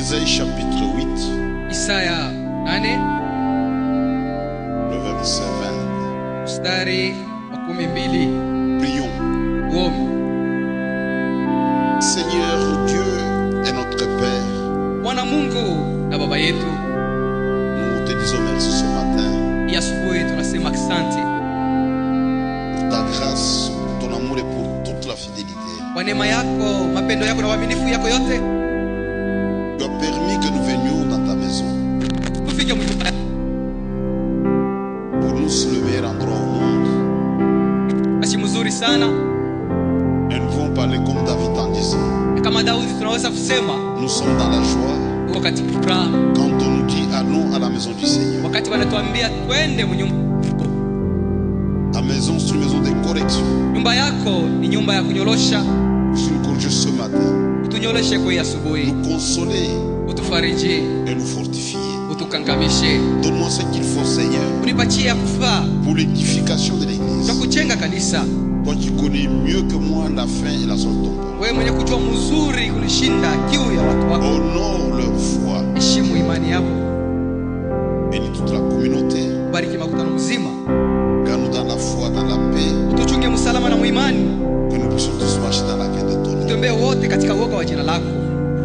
Ésaïe chapitre 8. Isaya 8 Le verset 20. mstari wa 12. Prions. Tuombe. Seigneur Dieu est notre Père. Bwana Mungu na Baba yetu, Nous te disons merci ce matin hii asubuhi tunasema asante pour ta grâce, pour ton amour et pour toute la fidélité. kwa neema yako, mapendo yako na uaminifu yako yote. Tu as permis que nous venions dans ta maison Tufike mnyumba yako pour nous se le meilleur endroit au monde. basi mzuri sana, Et nous pouvons parler comme David en disant, kama Daudi tunaweza kusema nous sommes dans la joie uko katika furaha quand on nous dit allons à la maison du Seigneur. wakati wanatuambia twende mnyumba. Ta maison, c'est une maison de correction. Nyumba yako ni nyumba ya kunyorosha, Je nous corrige ce matin, utunyoroshe kwa hii asubuhi, nous consoler utufariji, et nous fortifier. utukankamishe, Donne-moi ce qu'il faut, Seigneur, unipatie ya kufaa pour l'édification de kwa l'église. kujenga kanisa. Toi qui connais mieux que moi la fin et la sorte de ton peuple. Wewe mwenye kujua mzuri kunishinda kiu ya watu wako, Honore leur foi. heshimu imani yako, Bénis toute la communauté. bariki makutano mzima, Garde-nous dans la foi, dans la paix. utuchunge msalama na muimani, Que nous puissions tous marcher dans la paix de ton nom. tutembee wote katika uoga wa jina lako,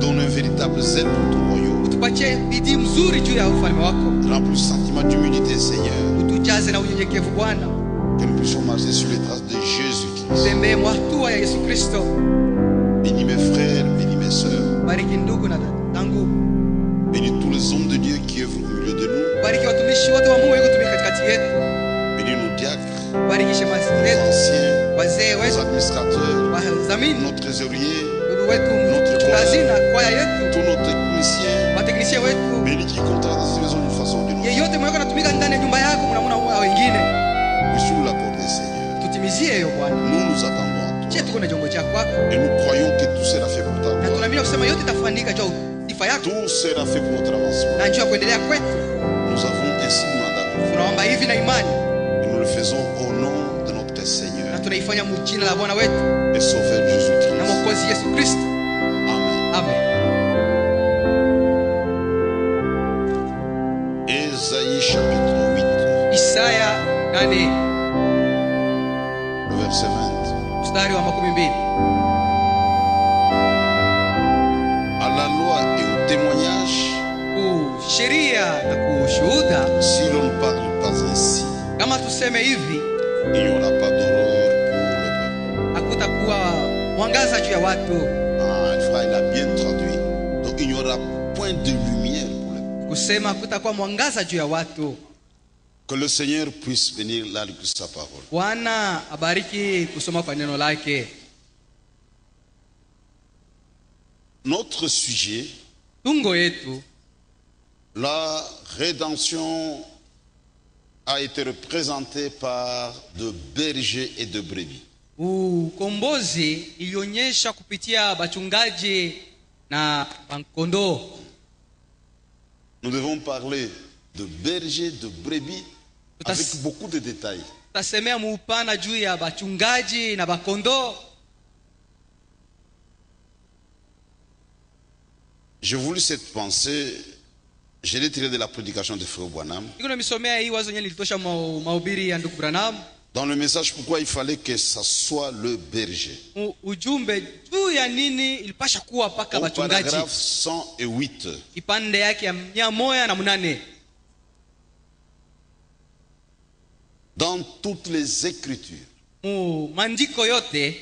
Donne un véritable zèle pour ton royaume. utupatie bidii mzuri juu ya ufalme wako, Remplis le sentiment d'humilité, Seigneur. utujaze na unyenyekevu Bwana, Que nous puissions marcher sur les traces de Jésus-Christ. tutembee mwa hatua ya Yesu Kristo. Bénis mes frères, bénis mes sœurs. Bariki ndugu na dangu, Bénis tous les hommes de Dieu qui œuvrent au milieu de nous. bariki watumishi wote wa Mungu wanaotumika katikati yetu, Bénis nos diacres, bariki shemasi nos zetu, anciens, wazee nos wetu, administrateurs, wadhamini nos trésoriers, ndugu wetu, tunazina kwaya yetu, tous nos techniciens. wateknisia wetu, Bénis quiconque travaille dans cette maison d'une façon ou d'une autre. yeyote mwenye anatumika ndani ya nyumba yako, mnamuna wengine, Puissions nous l'accorder, Seigneur. tutimizie hiyo Bwana. Nous nous attendons à Je toi. tuko na jongo chako kwako, Et nous croyons que tout sera fait pour ta na gloire. tunaamini kusema yote itafanyika juu ya sifa yako Tout sera fait pour notre avancement. na juu ya kuendelea kwetu. Nous avons ainsi demandé à Dieu. Tunaomba hivi na imani, Et nous le faisons au nom de notre Seigneur na tunaifanya mjina la Bwana wetu et Sauveur na Jésus-Christ. Mwokozi Yesu Kristo. Amen. Amen. Ésaïe chapitre 8, Isaya 8 le verset 20. mstari wa 12. À la loi et au témoignage, Sheria na kushuhuda, si l'on ne parle pas ainsi, kama tuseme hivi, il n'y aura pas d'horreur pour le peuple. hakutakuwa mwangaza juu ya watu. Ah, il a bien traduit. Donc il n'y aura point de lumière pour le peuple. Kusema hakutakuwa mwangaza juu ya watu. Que le Seigneur puisse bénir la lecture de sa parole. Bwana abariki kusoma kwa neno lake. Notre sujet, Tungo yetu, la rédemption a été représentée par de bergers et de brebis. ukombozi ilionyesha kupitia bachungaji na kondoo. Nous devons parler de bergers, de brebis, avec beaucoup de détails. Tutasemea muupana juu ya bachungaji na bakondoo. J'ai voulu cette pensée, je l'ai tirée de la prédication de Frère Branham. Niko nimesomea hii wazo yenyewe nilitosha mahubiri ya ndugu Branham. Dans le message, pourquoi il fallait que ça soit le berger. Ujumbe juu ya nini ilipasha kuwa paka Au bachungaji. paragraphe 108, Ipande yake ya 108. dans toutes les Écritures, Maandiko yote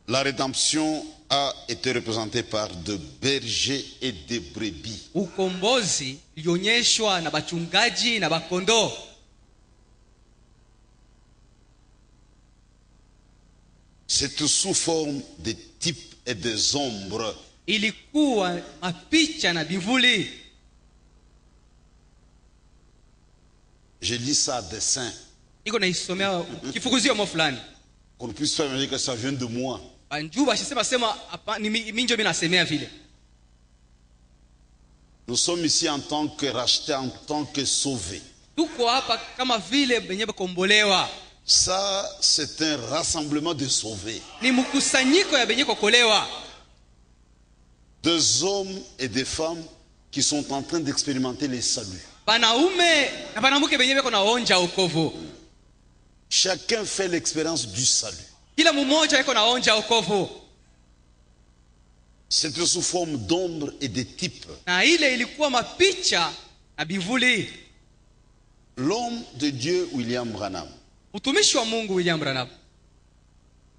la rédemption a été représentée par de bergers et de brebis. ukombozi ilionyeshwa na bachungaji na bakondoo. C'est sous forme de types et des ombres. Ilikuwa mapicha na bivuli. Je lis ça à dessein, Iko naisomea kifukuzio mo fulani. qu'on puisse faire imaginer que ça vient de moi. Banjuba shisema sema ni minjo mimi nasemea vile. Nous sommes ici en tant que rachetés, en tant que sauvés. Tuko hapa kama vile benye kombolewa. Ça, c'est un rassemblement de sauvés. Ni mkusanyiko ya benye kokolewa. Des hommes et des femmes qui sont en train d'expérimenter les saluts. Banaume na banamuke benye beko naonja wokovu. Chacun fait l'expérience du salut. Kila mmoja iko naonja wokovu. C'était sous forme d'ombre et de types. Na ile ilikuwa mapicha na bivuli. L'homme de Dieu William Branham, Mtumishi wa Mungu William Branham,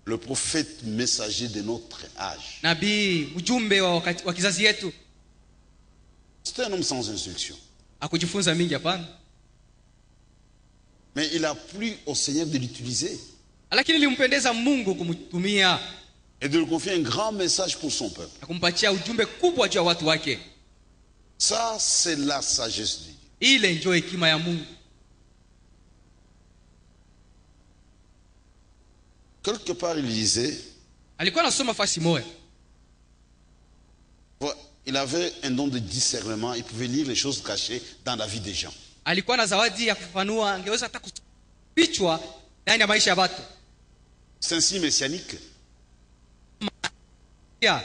le prophète messager de notre âge, nabii mjumbe wa kizazi yetu, c'était un homme sans instruction. akujifunza mingi hapana. Mais il a plu au Seigneur de l'utiliser Lakini ilimpendeza Mungu kumtumia et de lui confier un grand message pour son peuple. na kumpatia ujumbe kubwa juu ya watu wake. Ça, c'est la sagesse de Dieu. Ile ndio hekima ya Mungu. Quelque part, il disait, Alikuwa anasoma fasi moja. il avait un don de discernement, il pouvait lire les choses cachées dans la vie des gens. Alikuwa na zawadi ya kufanua, angeweza hata kufichwa ndani ya maisha ya watu. C'est un signe messianique. Yeah.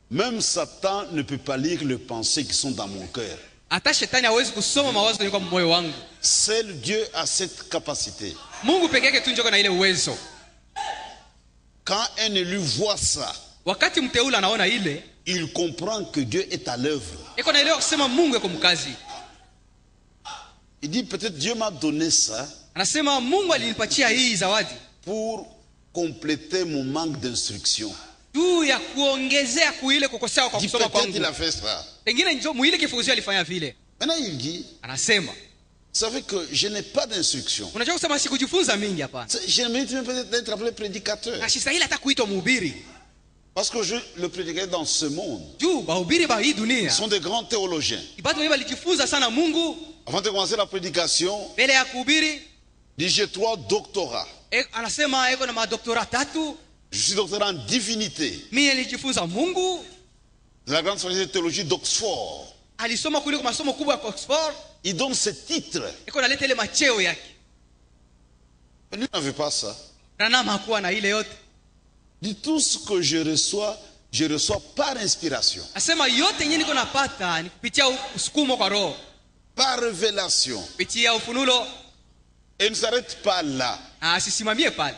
Même Satan ne peut pas lire les pensées qui sont dans mon cœur. Hata shetani hawezi kusoma mawazo yaliyo kwa moyo wangu. Seul Dieu a cette capacité. Mungu pekee yake tu ndio na ile uwezo. Quand un élu voit ça, Wakati mteule anaona ile, il comprend que Dieu est à l'œuvre. iko naelewa kusema Mungu yuko mkazi. Il dit peut-être Dieu m'a donné ça Anasema Mungu alinipatia hii zawadi pour compléter mon manque d'instruction. juu ya kuongezea kuile kukosea kwa Il dit kusoma peut-être il kwangu. a fait ça. Pengine ndio muile kifuzio alifanya vile. Maintenant il dit, Anasema, vous savez que je n'ai pas d'instruction. unajua kusema sikujifunza mingi hapa. Je mérite même peut-être d'être appelé prédicateur. Na sistahili hata kuitwa mhubiri. Parce que le prédicateur dans ce monde Juu bahubiri ba hii dunia. sont des grands théologiens. Ibadu wenyewe walijifunza sana Mungu. Avant de commencer la prédication, Mbele ya kuhubiri, il dit j'ai 3 doctorats. anasema eko na madoktora 3. Je suis docteur en divinité Mimi nilijifunza Mungu. de la grande faculté de théologie d'Oxford. Alisoma kuliko masomo kubwa ya Oxford. Il donne ce titre. Eko naleta ile macheo yake. Mais lui n'avait pas ça. Branham hakuwa na ile yote. Il dit tout ce que je reçois par inspiration, Asema yote yenyewe niko napata ni kupitia usukumo kwa roho, par révélation. kupitia ufunulo. Et il ne s'arrête pas là. Asisimamie pale.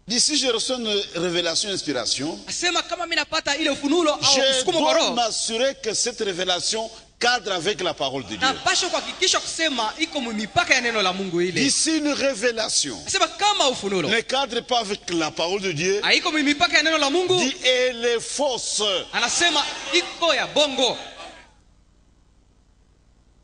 Il dit si je reçois une révélation, inspiration, Asema kama mimi napata ile ufunulo au je usukumo kwa dois roho, m'assurer que cette révélation cadre avec la parole de Dieu. napaswa kuhakikisha kusema iko mipaka ya neno la Mungu ile. D'ici une révélation Asema kama ufunulo ne cadre pas avec la parole de Dieu, haiko mipaka ya neno la Mungu, dit elle est fausse. anasema iko ya bongo.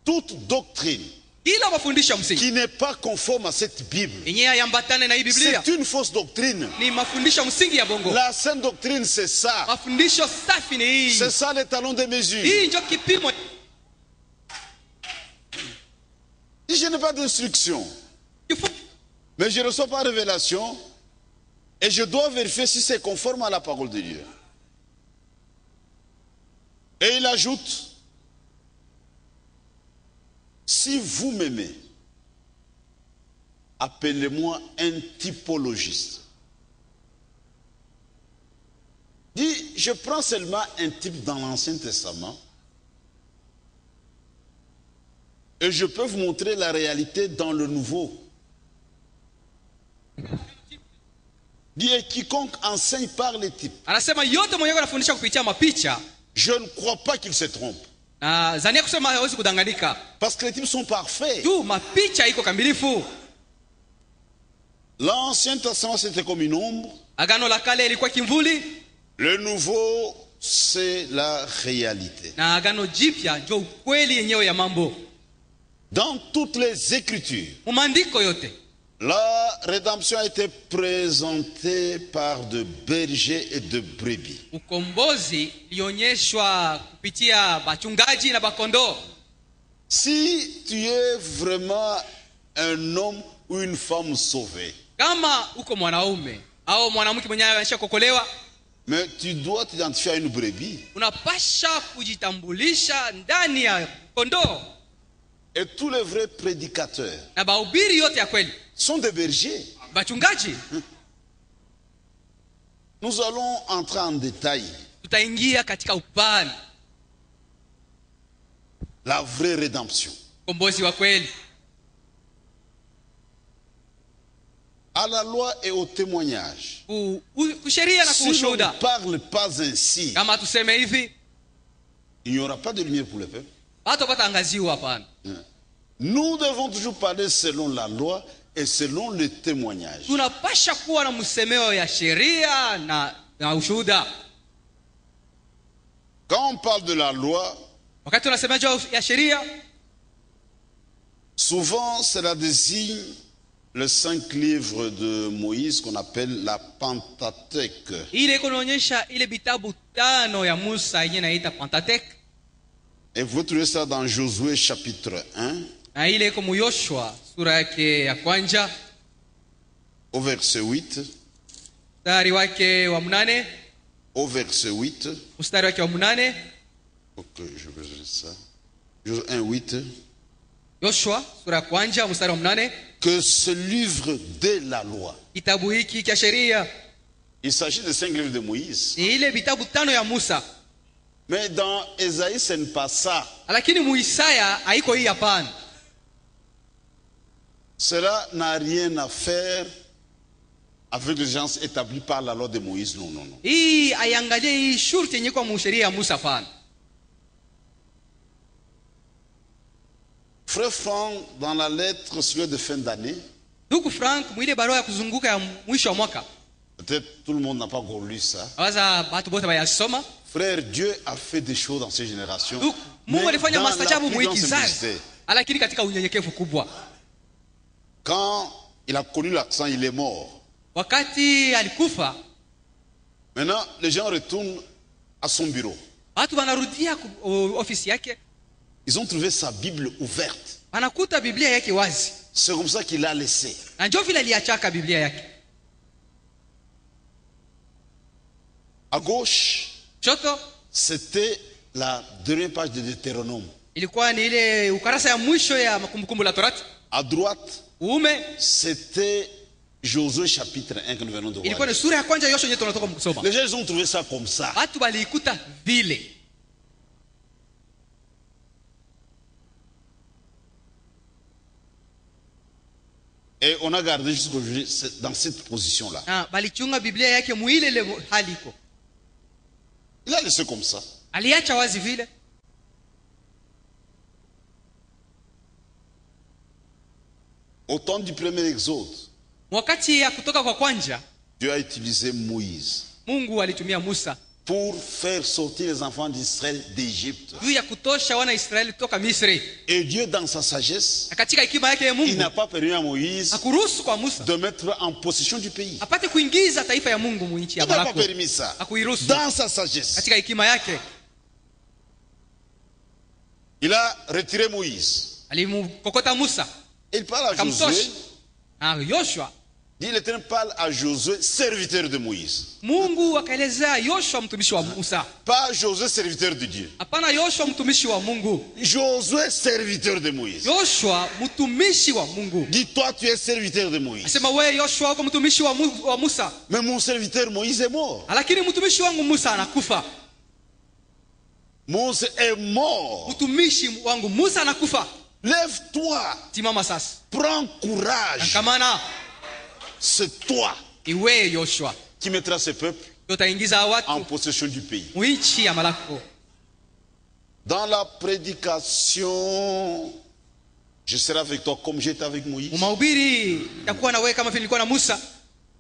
Toute doctrine Kila mafundisho msingi qui n'est pas conforme à cette Bible, yenyewe hayambatane na hii Biblia c'est une fausse doctrine. ni mafundisho msingi ya bongo. La sainte doctrine, c'est ça. Mafundisho safi ni hii. C'est ça les talons de mesure. Hii ndio kipimo. Si je n'ai pas d'instruction, mais je reçois pas révélation, et je dois vérifier si c'est conforme à la parole de Dieu. Et il ajoute, si vous m'aimez, appelez-moi un typologiste. Dit, je prends seulement un type dans l'Ancien Testament et je peux vous montrer la réalité dans le Nouveau. Dit, et quiconque enseigne par les types, Anasema yote mwenyewe anafundisha kupitia mapicha. je ne crois pas qu'il se trompe. Na zania kusema hawezi kudanganyika. Parce que les types sont parfaits. Tu mapicha iko kamilifu. L'Ancien Testament, c'était comme une ombre. Agano la kale ilikuwa kimvuli Le Nouveau, c'est la réalité. na agano jipya ndio ukweli yenyewe ya mambo. Dans toutes les Écritures, Maandiko yote la rédemption a été présentée par de bergers et de brebis. ukombozi ilionyeshwa kupitia bachungaji na bakondoo. Si tu es vraiment un homme ou une femme sauvée, Kama uko mwanaume au mwanamke mwenye ameshakokolewa, mais tu dois t'identifier à une brebis. unapasha kujitambulisha ndani ya kondoo. Et tous les vrais prédicateurs Na bahubiri yote ya kweli sont des bergers. bachungaji. Nous allons entrer en détail. tutaingia katika upana, la vraie rédemption. ukombozi wa kweli. À la loi et au témoignage. Kusheria na Si l'on ne kushuhuda, parle pas ainsi, kama tuseme hivi, il n'y aura pas de lumière pour le peuple. hata upata angaziwa. Hapana, Nous devons toujours parler selon la loi et selon le témoignage. tunapasha kuwa na msemeo ya sheria na ushuhuda. Quand on parle de la loi, Wakati tunasema juu ya sheria, souvent cela désigne les 5 livres de Moïse qu'on appelle la Pentateuque. ile iko inaonyesha ile vitabu 5 ya Musa yenye naita Pentateuch, Et vous trouvez ça dans Josué chapitre 1, na ile iko mu Yoshua sura yake ya kwanza au verset 8. mstari wake wa 8, Au verset 8. mstari wake wa 8. Ok, je vais lire ça. Josué 1, 8. Yoshua sura ya kwanza mstari wa 8. Que ce livre de la loi. Kitabu hiki cha sheria Il s'agit de 5 livres de Moïse. ni ile vitabu 5 ya Musa, Mais dans Ésaïe, ce n'est pas ça. lakini mu Isaya haiko hii. Hapana, Cela n'a rien à faire avec les gens établis par la loi de Moïse. Non, non, non. hii haiangalie hii shurti yenye kwa mu sheria ya Musa. Hapana. Frère Franck, dans la lettre sur de fin d'année, Ndugu Frank, mwile barua ya kuzunguka ya mwisho wa mwaka, peut-être tout le monde n'a pas encore lu ça. awaza batu bote bayasoma. Frère, Dieu a fait des choses dans ces générations. Ndugu, Mungu Mais alifanya dans la mastajabu plus grande mwiki sana, simplicité. lakini katika unyenyekevu kubwa. Quand il a connu l'accent, il est mort. Wakati alikufa, Maintenant, les gens retournent à son bureau. watu wanarudia ofisi yake, Ils ont trouvé sa Bible ouverte. wanakuta Biblia yake wazi, C'est comme ça qu'il l'a laissé. na ndio vile aliachaka Biblia yake. À gauche, Shoto c'était la dernière page de Deutéronome. ilikuwa ni ile ukarasa ya mwisho ya Kumbukumbu la Torati. À droite, Uume c'était Josué chapitre 1 que nous venons de ilikuwa voir. ni sura ya kwanza Yoshua yenyewe tunatoka kusoma. Les gens ils ont trouvé ça comme ça. Watu waliikuta vile. Et on a gardé jusqu'aujourd'hui dans cette position-là. Na balichunga Biblia yake muile ile hali iko. Il a laissé comme ça. Aliacha wazi vile. Au temps du premier exode, Wakati ya kutoka kwa kwanza, Dieu a utilisé Moïse Mungu alitumia Musa pour faire sortir les enfants d'Israël d'Égypte. juu ya kutosha wana Israeli kutoka Misri. Et Dieu, dans sa sagesse, Na katika hekima yake ya il Mungu n'a pas permis à Moïse hakuruhusu kwa Musa de mettre en possession du pays. apate kuingiza taifa ya Mungu mu nchi Il ya n'a pas baraka. permis ça. Hakuiruhusu. Dans sa sagesse, Katika hekima yake il a retiré Moïse. alimkokota Musa, Il parle à akamtosha. Josué. Na Yoshua, Dit l'Éternel parle à Josué, serviteur de Moïse. Mungu akaelezea Yoshua mtumishi wa Musa. Pas Josué, serviteur de Dieu. Hapana, Yoshua mtumishi wa Mungu. Josué, serviteur de Moïse. Yoshua mtumishi wa Mungu. Dis-toi, tu es serviteur de Moïse. Asema wewe Yoshua uko mtumishi wa Musa, Mais mon serviteur Moïse est mort. lakini mtumishi wangu Musa anakufa. Moïse est mort. Mtumishi wangu Musa anakufa. Lève-toi. Timama sasa. Prends courage. Kamana C'est toi iwe Yoshua qui mettras ce peuple utaingiza en watu possession du pays. muichi ya malako. Dans la prédication, je serai avec toi comme j'étais avec Moïse. Mahubiri itakuwa na wewe kama vile nilikuwa na Musa.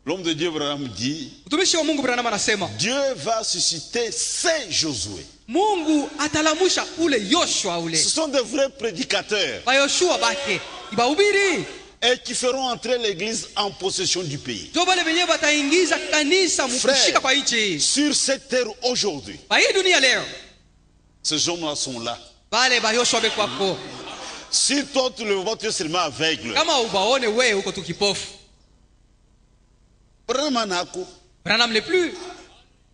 L'homme de Dieu, Abraham, dit, Mtumishi wa Mungu Branham anasema Dieu va susciter ces Josué. Mungu atalamusha ule Yoshua ule. Ce sont des vrais prédicateurs Ba Yoshua bake ibahubiri et qui feront entrer l'église en possession du pays. ndio wale wenyewe wataingiza kanisa Frère, mkushika kwa nchi. sur cette terre aujourd'hui, Kwa hii dunia leo ces hommes-là sont là. wale ba Yoshua bekwako. Si toi tu le vois, tu es seulement aveugle. Kama ubaone wewe uko tu kipofu. Branham Le plus.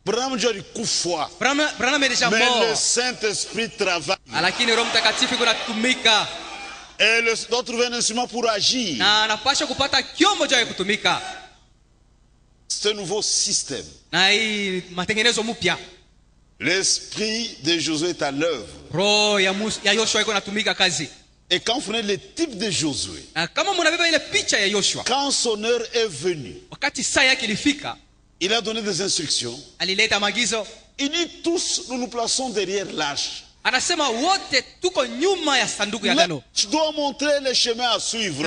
Branham Dieu du coup foi. Branham est déjà Mais le mort. Saint-Esprit travaille. Lakini Roho Mtakatifu kunatumika Et il doit trouver un instrument pour agir. na anapaswa kupata kyombo cha kutumika. C'est un nouveau système. Na hii matengenezo mpya. L'esprit de Josué est à l'œuvre. roho ya Yoshua iko natumika kazi. Et quand vous prenez le type de Josué, Na kama mnabeba ile picha ya Yoshua, quand son heure est venue, wakati saa yake ilifika, il a donné des instructions. alileta maagizo. Il dit tous, nous nous plaçons derrière l'arche. Anasema wote tuko nyuma ya sanduku ya agano. Tu dois montrer le chemin à suivre.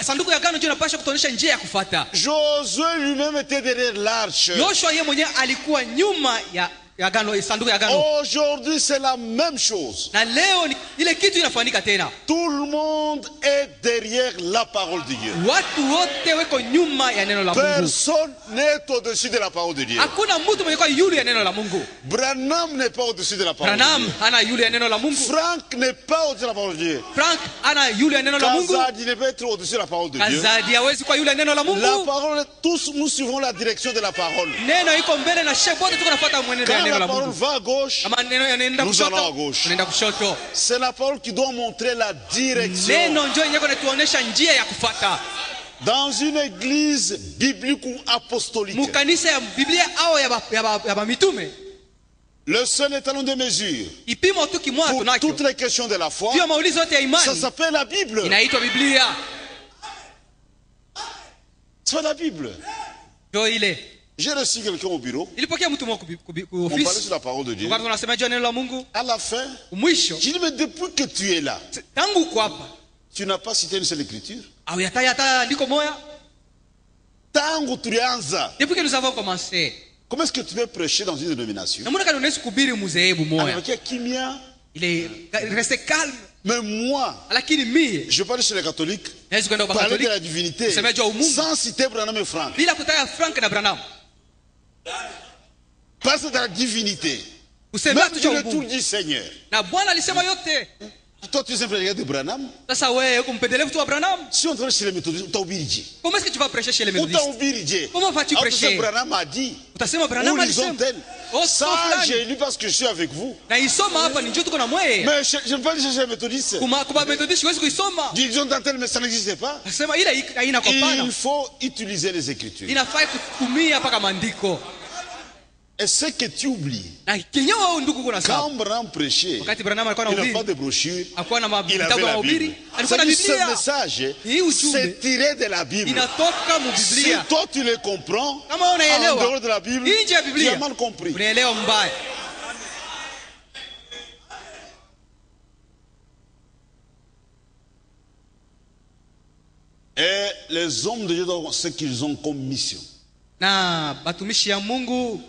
Sanduku ya agano ndio inapaswa kutuonyesha njia ya kufuata. Josué lui-même était derrière l'arche. Yoshua yeye mwenyewe alikuwa nyuma ya agano, sanduku ya agano. Aujourd'hui, c'est la même chose. Na leo ile kitu inafanyika tena. Tout le monde est derrière la parole de Dieu. Watu wote wako nyuma ya neno la Mungu. Personne n'est au-dessus de la parole de Dieu. Hakuna mtu mwenye kwa yule ya neno la Mungu. Branham n'est pas au-dessus de la parole Branham de Dieu. hana yule ya neno la Mungu. Frank n'est pas au-dessus de la parole de Dieu. Frank hana yule ya neno la Mungu. Kazadi n'est pas au-dessus de la parole de Dieu. Kazadi hawezi kwa yule ya neno la Mungu. La parole, tous nous suivons la direction de la parole. Neno iko mbele na shepo wote tuko nafuata mwenendo ya Quand neno la la parole Mungu. va à gauche, Kama neno yanaenda nous allons à kushoto, gauche. tunaenda kushoto. C'est la parole qui doit montrer la direction. Neno ndio yenyewe kunatuonyesha njia ya kufuata. Dans une église biblique ou apostolique, Mukanisa ya Biblia au ya ba mitume, le seul étalon de mesure ipimo tu kimwa pour tunacho. toutes les questions de la foi, Sio maulizo yote ya ça imani. s'appelle la Bible. Inaitwa Biblia. C'est la Bible. Ndio ile. J'ai reçu quelqu'un au bureau. Ilipokea mtu mmoja On parlait ofisi. sur la parole de Dieu. Wakati tunasema juu ya neno la Mungu, À la fin, mwisho j'ai dit, mais depuis que tu es là, tangu uko hapa, tu n'as pas cité une seule écriture. au yata ndiko moya. Tangu tulianza, Depuis que nous avons commencé, comment est-ce que tu peux prêcher dans une dénomination? namuna kana unaweza kuhubiri mzehebu moya. Avec kimia. Ile reste calme. Mais moi, Lakini mie je parle chez les catholiques, naweza kwenda kwa parler de la Katoliki divinité, kusema juu ya umungu sans citer Branham et Frank. bila kutaja Frank na Branham. Parce que dans la divinité, Kusema même tu tu juu ya le tour umungu. du Seigneur. Na Bwana alisema yote. Toi, tu es un frère de Branham. Sasa wewe ukumpendelea mtu wa Branham? Si on te chez les méthodistes, on t'a oublié. Comment est-ce que tu vas prêcher chez les On t'a méthodistes? oublié. Comment vas-tu prêcher? Branham a dit. Utasema Branham Où ils alisema. ont tel. Oh, Ça, fulani. j'ai lu parce que je suis avec vous. Na isoma hapa ni njoo tuko na mwe. Mais je ne peux pas aller chercher les méthodistes. Kuba methodist siwezi kuisoma. Ils ont dans tel, mais ça n'existe pas. Nasema ile haina kwa pana. Il faut utiliser les Écritures. Inafaa kutumia paka maandiko. Et ce que tu oublies, Na kinyo wao ndugu kuna quand sababu. Branham prêchait, Wakati Branham alikuwa il n'a pas anahubiri, de brochure, hakuwa na il avait vitabu vya la mahubiri, Bible. alikuwa na C'est-à-dire, ce Biblia. message, Hii ujumbe c'est tiré de la Bible. inatoka mu Si Biblia. toi tu le comprends, Kama en unaelewa dehors de la Bible, nje ya tu as Biblia mal compris. unaelewa mbaya. Et les hommes de Dieu doivent ce qu'ils ont comme mission. Na batumishi ya Mungu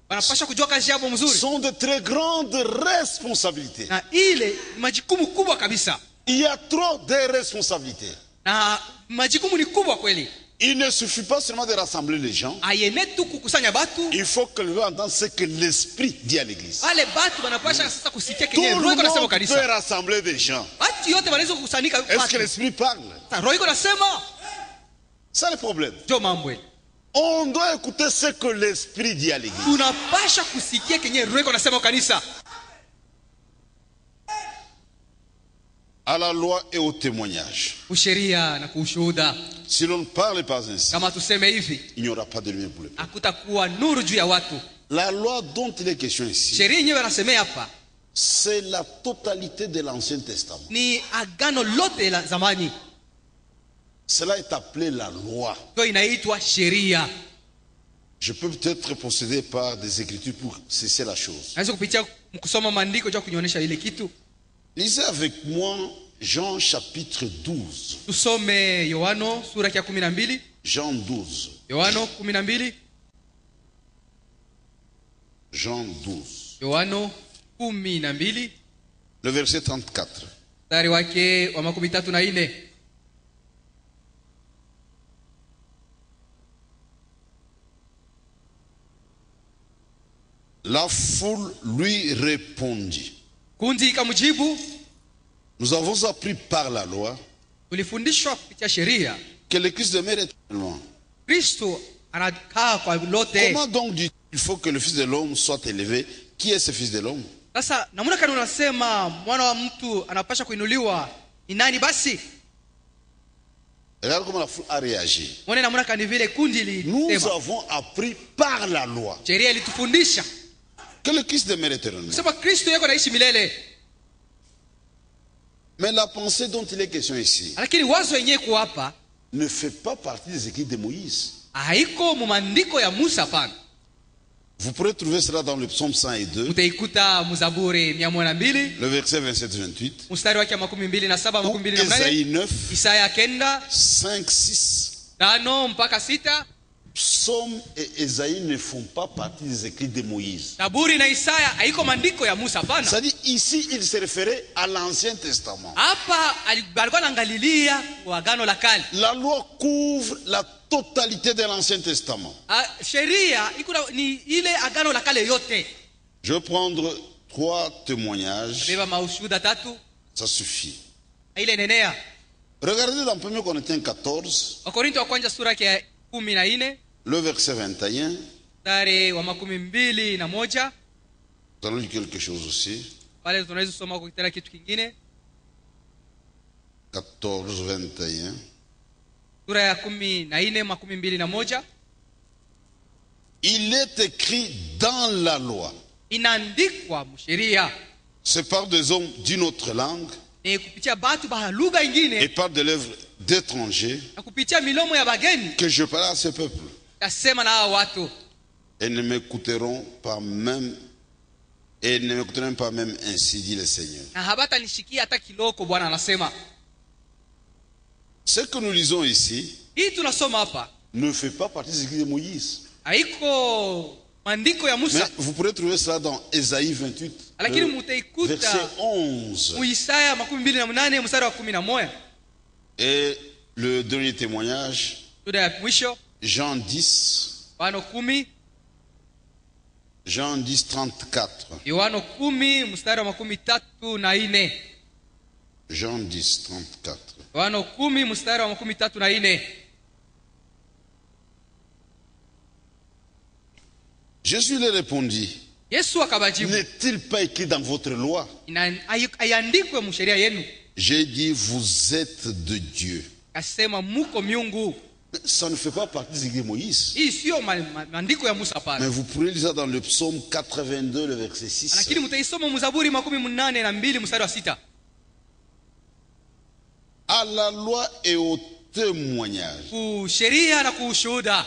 wanapaswa kujua kazi yao mzuri. Sont de très grandes responsabilités. Na ile ni majukumu kubwa kabisa. Il y a trop de responsabilités. Na majukumu ni kubwa kweli. Il ne suffit pas seulement de rassembler les gens. Ayene tu kukusanya batu. Il faut que le entende ce que l'Esprit dit à l'Église. Wale batu wanapaswa sasa kusikia Tout kenye le roho iko nasema monde peut kanisa. rassembler des gens. Watu yote wanaweza kukusanyika Est-ce watu. que l'Esprit parle? Sasa roho iko nasema C'est le problème. ndio mambo ile. On doit écouter ce que l'Esprit dit à l'Église. Tunapaswa kusikia kenye roho iko nasema kanisa. À la loi et au témoignage. Usheria na kuushuhuda. Si l'on ne parle pas ainsi, Kama tuseme hivi, il n'y aura pas de lumière pour le peuple. hakutakuwa nuru juu ya watu. La loi dont il est question ici, Sheria yenyewe anasemea hapa c'est la totalité de l'Ancien Testament. ni agano lote la zamani. Cela est appelé la loi. Ndio inaitwa sheria. Je peux peut-être procéder par des écritures pour cesser la chose. Naweza kupitia kusoma maandiko juu kunyonyesha ile kitu. Lisez avec moi Jean chapitre 12. Tusome Yohano sura ya 12. Jean 12. Yohano 12. Jean 12. Yohano 12. Le verset 34. Mstari wake wa 34. La foule lui répondit. Kundi ikamjibu, Nous avons appris par la loi tulifundishwa kupitia sheria que le Christ demeure éternellement. Kristo anakaa kwa lote. Comment donc dit-il faut que le Fils de l'homme soit élevé? Qui est ce Fils de l'homme? Sasa namna kani unasema mwana wa mtu anapaswa kuinuliwa? Ni nani basi? Regarde comment la foule a réagi. Mwone namna kani vile kundi Nous lilisema. avons appris par la loi. Sheria ilitufundisha. Que le Christ demeure éternellement. Sema Kristo yako anaishi milele. Mais la pensée dont il est question ici Lakini wazo yenyewe kwa hapa ne fait pas partie des écrits de Moïse. haiko mu maandiko ya Musa pana. Vous pourrez trouver cela dans le psaume 102, Utaikuta Mzaburi 102, le verset 27-28, mstari wake 27 ou 28, Ésaïe 9, Isaya 9, 5, 6. 5 mpaka 6. Psaume et Ésaïe ne font pas partie des écrits de Moïse. Zaburi na Isaya haiko maandiko ya Musa pana. C'est-à-dire, ici, il se référait à l'Ancien Testament. Hapa alikuwa anaangalilia kwa agano la kale. La loi couvre la totalité de l'Ancien Testament. Sheria iko ni ile agano la kale yote. Je vais prendre 3 témoignages. Beba maushuhuda 3. Ça suffit. Ile nenea. Regardez dans 1 Corinthiens 14, Wakorintho wa kwanza sura ya 14, le verset 21. mstari wa 21. Nous allons lire quelque chose aussi. Pale tunaweza kusoma kwa kitara kitu kingine. 14, 21. Sura ya 14, 21. Il est écrit dans la loi. Inaandikwa msheria. C'est par des hommes d'une autre langue Ni kupitia batu ba lugha et nyingine par de l'œuvre d'étrangers na kupitia milomo ya bageni. que je parle à ce peuple. Tasema na hao watu. Et ne m'écouteront pas même, et ne m'écouteront pas même ainsi, dit le Seigneur. Na habata nishikia hata kiloko Bwana anasema. Ce que nous lisons ici Hii tunasoma hapa ne fait pas partie des écrits de Moïse. haiko maandiko ya Mais Musa. vous pourrez trouver cela dans Ésaïe 28, Lakini verset mutaikuta 11. Isaya 28 mstari wa 11. Et le dernier témoignage, Sura ya mwisho Jean 10, Yohana 10, Jean 10, 34. Yohana 10 mstari wa 34. Jean 10, 34. Yohana 10 mstari wa 34. Jésus lui répondit, Yesu akabajibu, n'est-il pas écrit dans votre loi? Aiandikwe msheria yenu. J'ai dit, vous êtes de Dieu. Akasema muko miungu. Mais ça ne fait pas partie des écrits de Moïse. Hii sio maandiko ya Musa Mais pana. vous pourrez lire ça dans le psaume 82, le verset 6. Lakini mtaisoma Mzaburi 82 mstari wa 6. À la loi et au témoignage. Kusheria na kushuhuda.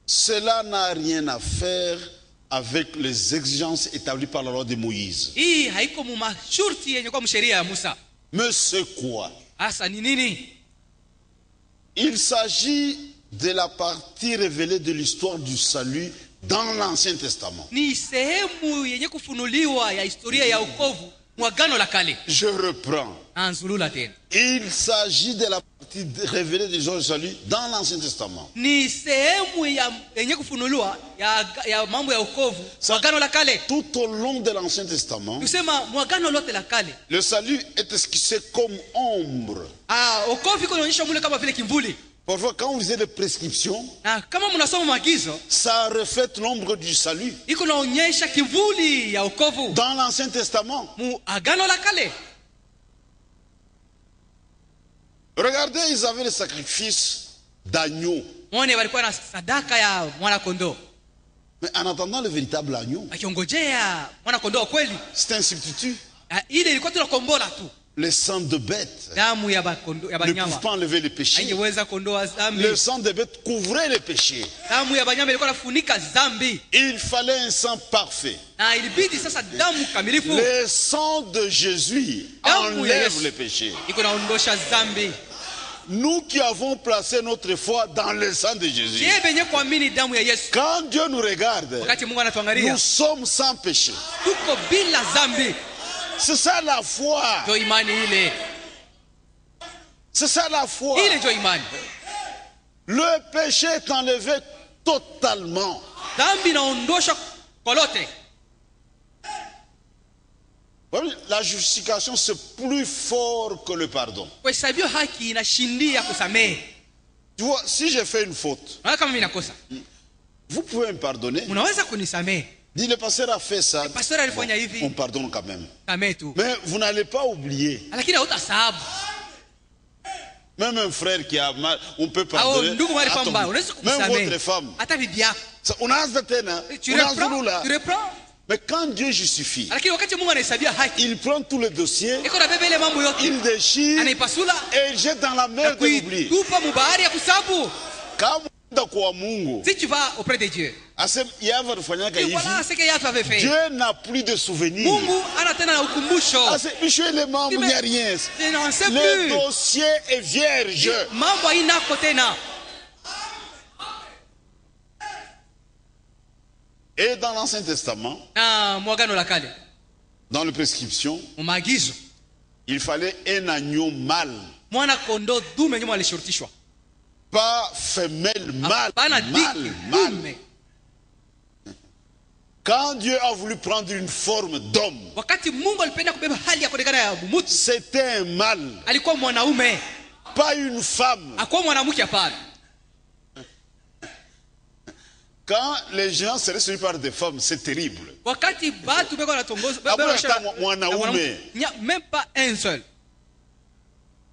Cela n'a rien à faire avec les exigences établies par la loi de Moïse. Hii haiko mu mashurti yenye kwa msheria ya Musa. Mais c'est quoi? Asa ni nini? Il s'agit de la partie révélée de l'histoire du salut dans l'Ancien Testament. Ni sehemu yenye kufunuliwa ya historia ya wokovu mwagano la kale. Je reprends. Anzulula tena. Il s'agit de la partie révélée de l'histoire du salut dans l'Ancien Testament. Ni sehemu yenye kufunuliwa ya mambo ya wokovu mwagano la kale. Tout au long de l'Ancien Testament, Tusema mwagano lote la kale. le salut est esquissé comme ombre. Wokovu iko inaonyesha mule kama vile kimvuli. Parfois, quand vous lisez les prescriptions, Na kama mnasoma maagizo, ça reflète l'ombre du salut. iko naonyesha kimvuli ya wokovu Dans l'Ancien Testament, mu agano la kale. regardez, ils avaient le sacrifice d'agneau. Muone walikuwa na sadaka ya mwana kondoo. Mais en attendant le véritable agneau, Akiongojea mwana kondoo wa kweli. c'est un substitut. Ile ilikuwa tunakombola tu. Les sangs de bêtes Damu ya ne banyama peuvent pas enlever les péchés. haingeweza kuondoa dhambi. Le sang de bêtes couvrait les péchés. Damu ya banyama ilikuwa inafunika dhambi. Il fallait un sang parfait. Na ilibidi sasa damu kamilifu. Le sang de Jésus enlève les péchés. Iko naondosha dhambi. Nous qui avons placé notre foi dans le sang de Jésus, Je benye kuamini damu ya Yesu. quand Dieu nous regarde, Wakati Mungu anatuangalia, nous sommes sans péché. tuko bila dhambi. C'est ça la foi. Ndio imani ile. C'est ça la foi. Ile ndio imani. Le péché est enlevé totalement. Dhambi naondosha kwa lote. La justification, c'est plus fort que le pardon. Kuhesabiwa haki inashindia kusamehe. Tu vois, si j'ai fait une faute, Unaona kama mimi nakosa, vous pouvez me pardonner. unaweza kunisamehe. Dis, le pasteur a fait ça. Pastor alifanya hivi. On pardonne quand même. Samehe tu. Mais vous n'allez pas oublier. Lakini hautasahau. Même un frère qui a mal, on peut pardonner. Même votre femme. On a tu reprends. Mais quand Dieu justifie, il prend tous les dossiers, il déchire et il jette dans la mer de l'oubli. Si tu vas auprès de Dieu, Dieu n'a plus de souvenirs. Le dossier est vierge. Et dans l'Ancien Testament, dans les prescriptions, il fallait un agneau mâle. Pas femelle, mâle. Quand Dieu a voulu prendre une forme d'homme, c'était un mâle, pas une femme. Quand les gens seraient suivis par des femmes, c'est terrible. Même pas un seul.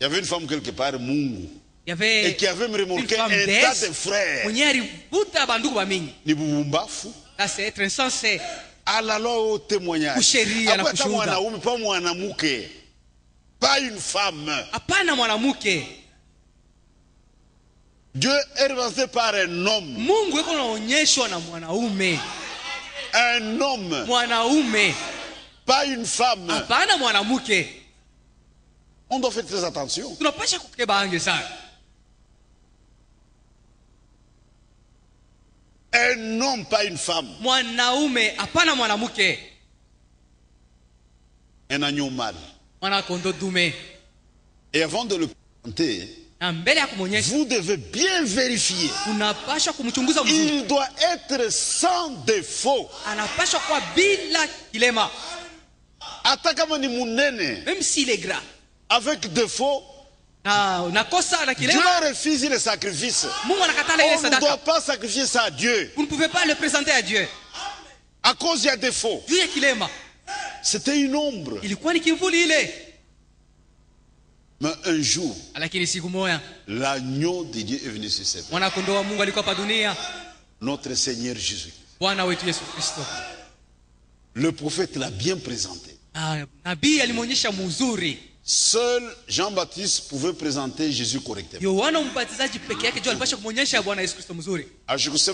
Il y avait une femme quelque part, Mungu, et qui avait me remorqué un tas de frères. C'est être insensé. Au témoignage. Pas une femme. Dieu est représenté par un homme. Un homme. Pas une femme. On doit faire très attention. Un homme, pas une femme. Un agneau mâle. Et avant de le présenter, vous devez bien vérifier. Il doit être sans défaut. Même s'il est gras. Avec défaut, Dieu refuse le sacrifice. On ne doit pas sacrifier ça à Dieu. Vous ne pouvez pas le présenter à Dieu. À cause il y a défaut. C'était une ombre. Mais un jour, l'agneau de Dieu est venu sur cette terre. Notre Seigneur Jésus. Le prophète l'a bien présenté. Seul Jean-Baptiste pouvait présenter Jésus correctement.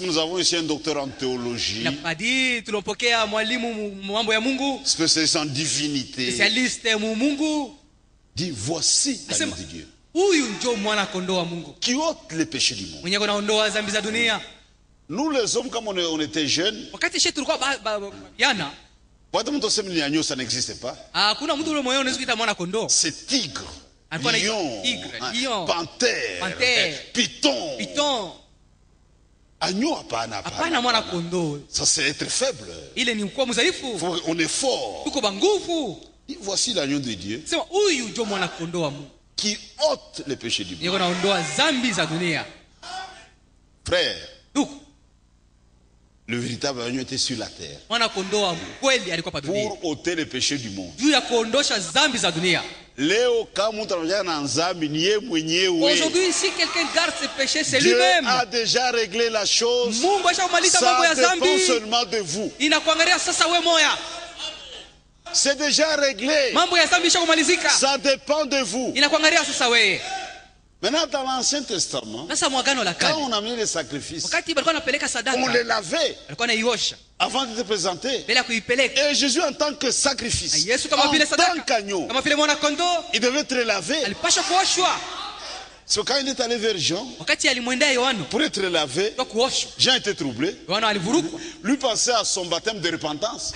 Nous avons ici un docteur en théologie, spécialiste en divinité. Dit voici l'agneau de Dieu qui ôte les péchés du monde. Nous les hommes, comme on était jeunes, ça n'existe pas. C'est tigre, lion, panthère, python. Agneau, ça c'est être faible. On est fort. Voici l'agneau de Dieu qui ôte les péchés du monde. Frère, le véritable agneau était sur la terre pour ôter les péchés du monde. Aujourd'hui, si quelqu'un garde ses péchés, c'est Dieu lui-même. a déjà réglé la chose. Ça dépend seulement de vous. C'est déjà réglé. Ça dépend de vous. Maintenant, dans l'Ancien Testament, quand on amenait les sacrifices, on les lavait avant de les présenter. Et Jésus, en tant que sacrifice, en tant qu'agneau, il devait être lavé. C'est quand il est allé vers Jean pour être lavé, Jean était troublé. Lui pensait à son baptême de repentance.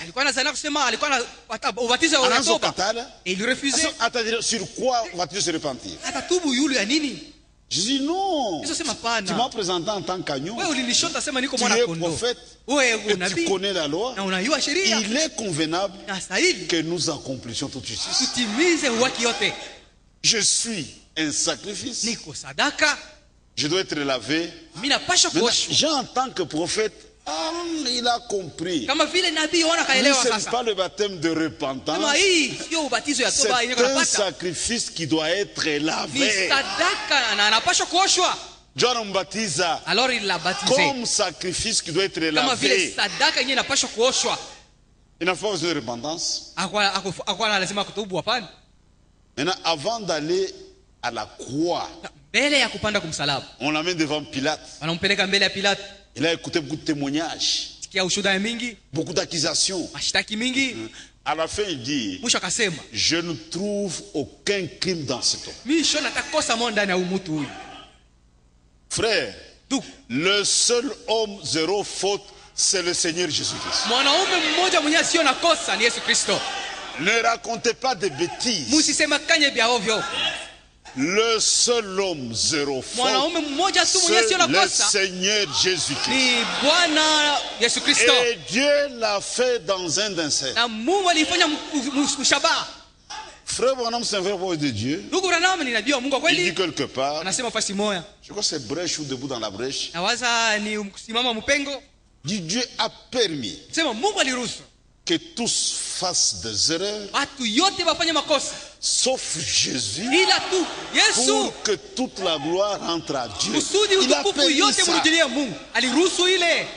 Et il refusait. Sur quoi va-t-il se repentir? Je dis non. Tu m'as présenté en tant qu'agneau. Tu es prophète et tu connais la loi. Il est convenable que nous accomplissions toute justice. Je suis un sacrifice. Je dois être lavé. Jean, en tant que prophète, il a compris. Kama vile nabii ona Ce kaelewa n'est sasa. pas le baptême de repentance. Kama hii sio ubatizo ya toba yenyewe C'est un kunapata. sacrifice qui doit être Ni lavé. sadaka na anapaswa kuoshwa. John mbatiza Alors il l'a baptisé. comme sacrifice qui doit être Kama vile lavé. sadaka yenyewe inapaswa kuoshwa. Il n'a pas besoin de repentance. Akwa lazima kutubu hapana. Maintenant, avant d'aller à la croix, Mbele ya kupanda kumsalaba. on l'amène devant Pilate. Wanampeleka mbele ya Pilato. Il a écouté beaucoup de témoignages, Sikia ushuhuda mingi, beaucoup d'accusations. mashtaki mingi. À la fin, il dit, Mwisho akasema, je ne trouve aucun crime dans cet homme. misho natakosa mo ndani ya umutu huyu. Frère, Tu, le seul homme zéro faute, c'est le Seigneur Jésus-Christ. mwanaume mmoja mwenye sio na kosa ni Yesu Kristo. Ne racontez pas de bêtises. Musisema kanye vya ovyo. Le seul homme zéro faute, Mwanaume mmoja tu mwenye c'est sio na le kosa Seigneur Jésus-Christ. ni Bwana Yesu Kristo. Et Dieu l'a fait dans un d'insectes. Na Mungu alifanya mshabaha. Frère Branham, c'est un vrai prophète de Dieu. Ndugu Branham ni nabii wa Mungu Il dit kweli. quelque part, Anasema fasi moja. je crois que c'est brèche ou debout dans la brèche. Nawaza ni kusimama mpengo. Dit Dieu a permis Sema Mungu aliruhusu que tous fassent des erreurs, watu yote wafanye makosa sauf Jésus, ila tu Yesu, pour que toute la gloire rentre à Dieu. kusudi Il a utukufu permis yote ça. mrudilie Mungu. Aliruhusu ile.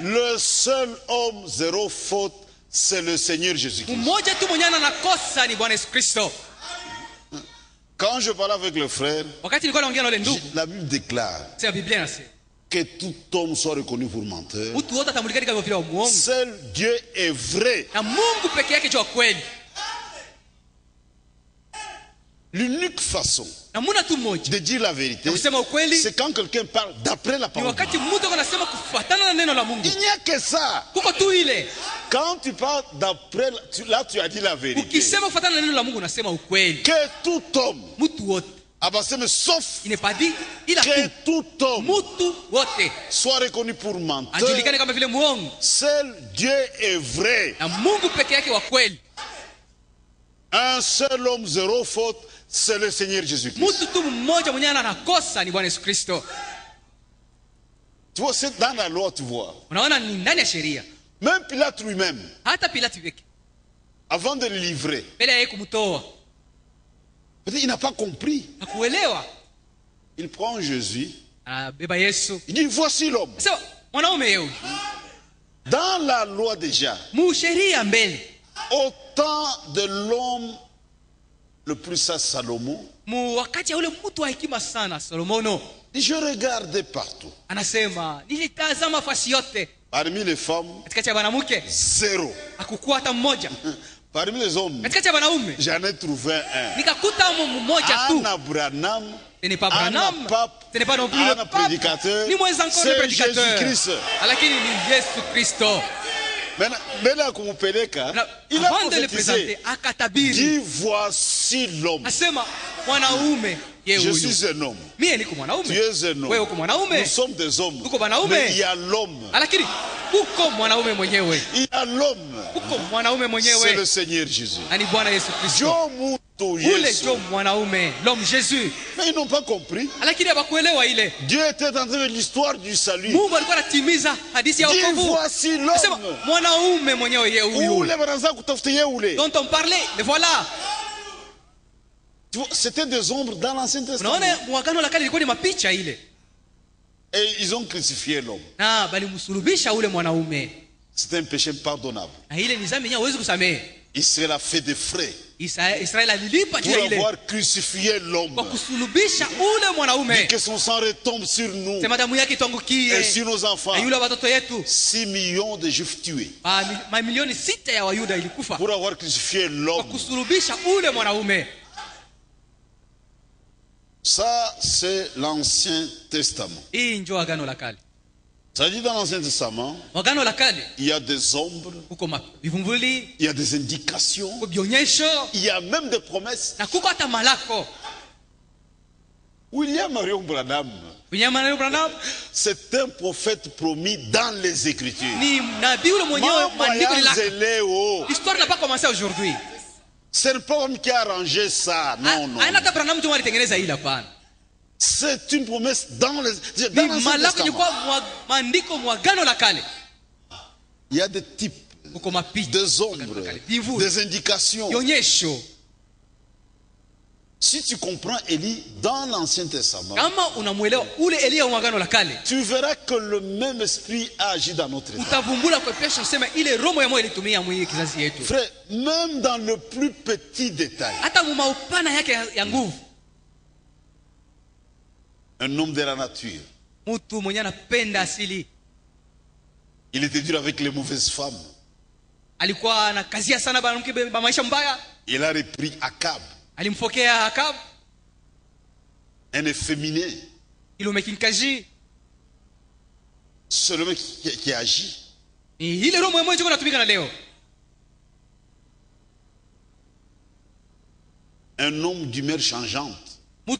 Le seul homme zéro faute, c'est le Seigneur Jésus-Christ. Mmoja tu mwenye ana kosa ni Bwana Yesu Kristo. Quand je parlais avec le frère, Wakati nilikuwa naongea na wale ndugu, la Bible déclare sema Biblia inasema que tout homme soit reconnu pour menteur. mtu wote atambulikana kama vile wa muongo. Seul Dieu est vrai. Na Mungu peke yake ndio kweli. L'unique façon Namuna tu mmoja de dire la vérité, na kusema ukweli c'est quand quelqu'un parle d'après la ni parole. wakati mtu anasema kufuatana na neno la Mungu. Il n'y a que ça. Kuko tu ile. Quand tu parles d'après, là tu as dit la vérité. Ukisema kufuatana na neno la Mungu unasema ukweli. Que tout homme, Mtu wote. Abasseme, sauf Il n'est pas dit ila que tu. tout homme Mtu wote soit reconnu pour menteur. ajulikane kama vile muongo. Seul Dieu est vrai. Na Mungu peke yake wa kweli. Un seul homme zéro faute, c'est le Seigneur Jésus-Christ. Mtu tu mmoja mwenye anakosa ni Bwana Yesu Kristo. Tu vois, c'est dans la loi, tu vois. Unaona ni ndani ya sheria. Même Pilate lui-même, Hata Pilato peke avant de le livrer, mbele yake kumtoa. peut-être il n'a pas compris. Hakuelewa. Il prend Jésus, Beba Yesu. il dit voici l'homme. Sasa mwanaume yeye Dans la loi déjà, mu sheria mbele. au temps de l'homme le plus sage Salomon, Mu wakati ule mtu wa hekima sana Solomono je regardais partout. anasema nilitazama fasi yote. Parmi les femmes, Katikati ya wanawake zéro. hakukuwa hata mmoja. Parmi les hommes, Katikati ya wanaume j'en ai trouvé un. nikakuta mmoja tu. Anna Branham, Ce n'est pas Branham, Anna Pape, ce n'est pas non plus Anna le pape, prédicateur, ni moins encore le c'est prédicateur. Jésus-Christ. Lakini ni Yesu Kristo. Maintenant, il a Avant de le présenter, prophétisé. akatabiri. Dit voici l'homme. Asema mwanaume Je yeye suis huyu. un homme. Mimi niko Tu mwanaume. es un Wewe homme. uko mwanaume. Nous sommes des hommes. Tuko wanaume. Mais il y a l'homme. Lakini uko mwanaume mwenyewe. Il y a l'homme. Uko mwanaume C'est mwenyewe. le Seigneur Jésus. Ani Bwana Yesu Kristo. Dieu muto Ule Yesu. ndio mwanaume, l'homme Jésus. Mais ils n'ont pas compris. Lakini hawakuelewa ile. Dieu était en train de l'histoire du salut. Mungu alikuwa anatimiza hadithi ya Dis wokovu. voici Anasema l'homme. mwanaume mwenyewe yeye huyu. Ule baraza kutafutia ule. Dont on parlait, le voilà. Tu vois, c'était des ombres dans l'Ancien Testament. Unaona muagano la kale ilikuwa ni mapicha ile. Et ils ont crucifié l'homme. Na bali msulubisha ule mwanaume. C'était un péché impardonnable. Na ile ni dhambi yenyewe hawezi kusamehe. Israël a fait des frais Israeli alilipa juu pour ya ile avoir crucifié l'homme. kwa kusulubisha ule mwanaume. Que son sang retombe sur nous Sema damu yake et itangukie sur nos enfants. na yule watoto yetu. 6 millions de juifs tués Mamilioni 6 ya Wayuda ilikufa pour avoir crucifié kwa l'homme. kusulubisha ule mwanaume. Ça, c'est l'Ancien Testament. Hii ndio agano la kale. Ça dit dans l'Ancien Testament, Agano la kale il y a des ombres, kuko vivumvuli, il y a des indications, kuko bionyesho il y a même des promesses. na kuko hata malako. William Marion Branham, William Branham c'est un prophète promis dans les Écritures. ni nabii ule mwenyewe maandiko ni la. Léo. L'histoire n'a pas commencé aujourd'hui. C'est le homme qui a arrangé ça. Non, non. Haina hata Branham ndio alitengeneza hili hapana. C'est une promesse dans l'Ancien Testament. Il y a des types, des ombres, des indications. Si tu comprends Élie dans l'Ancien Testament, tu verras que le même esprit a agi dans notre état. Frère, même dans le plus petit détail, un homme de la nature, il était dur avec les mauvaises femmes. Il a repris Akab, un efféminé, c'est le mec qui agit. Un homme d'humeur changeante. Mais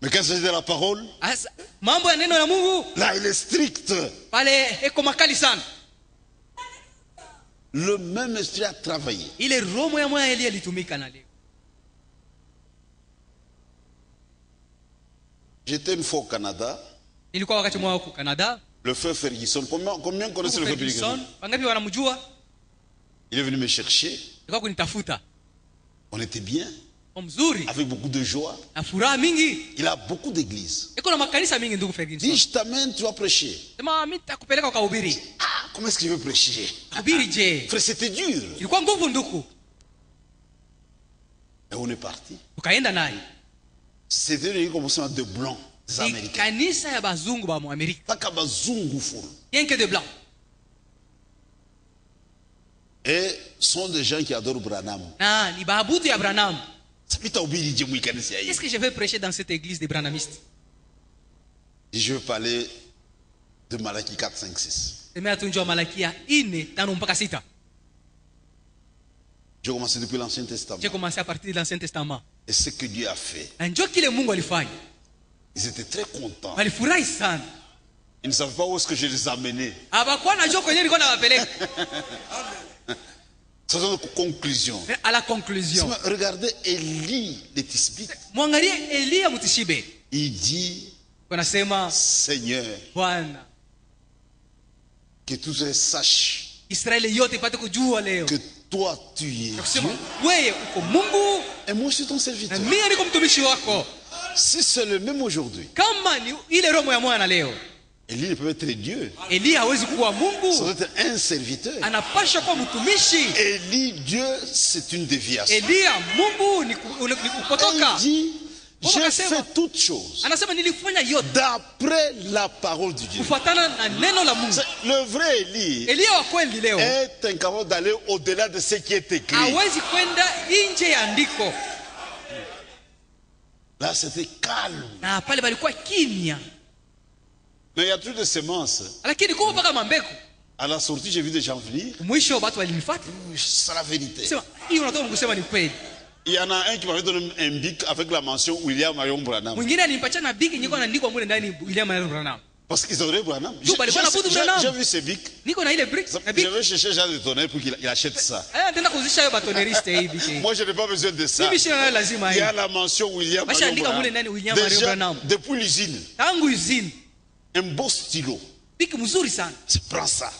quand il s'agit de la parole, là il est strict. Le même esprit a travaillé. J'étais une fois au Canada. Le frère Ferguson. Combien connaissent le frère Ferguson? Il est venu me chercher. On était bien. Avec beaucoup de joie. Il a beaucoup d'églises. Dis, je t'amène, tu vas prêcher. Ah, comment est-ce que je veux prêcher? Frère, c'était dur. Et on est parti. C'était le commencement de blancs, des Américains. Et sont des gens qui adorent Branham. Qu'est-ce que je vais prêcher dans cette église des branhamistes? Je vais parler de Malachie 4, 5, 6. J'ai commencé depuis l'Ancien Testament. J'ai commencé à partir de l'Ancien Testament. Et ce que Dieu a fait, ils étaient très contents. Ils ne savaient pas où est-ce que je les amenais. C'est une conclusion. À la conclusion. Regardez Élie le Tisbite. Il dit, Seigneur, que tous sachent que toi tu es Dieu et moi je suis ton serviteur. Si c'est le même aujourd'hui, Élie ne peut être Dieu. Ça doit être un serviteur. Élie, Dieu, c'est une déviation. Et il dit, j'ai fait toutes choses d'après la parole de Dieu. Le vrai Élie est incapable d'aller au-delà de ce qui est écrit. Là, c'était calme. Mais il y a plus de semences. À la sortie, j'ai vu des gens venir. C'est la vérité. Il y en a un qui m'avait donné un bic avec la mention William Marion Branham. Parce qu'ils auraient Branham. J'ai vu ces bics. Je vais chercher Jean de Tonnerre pour qu'il achète ça. Moi, je n'ai pas besoin de ça. Il y a la mention William Marion Branham. Déjà, depuis l'usine. Un beau stylo. Tu prends ça.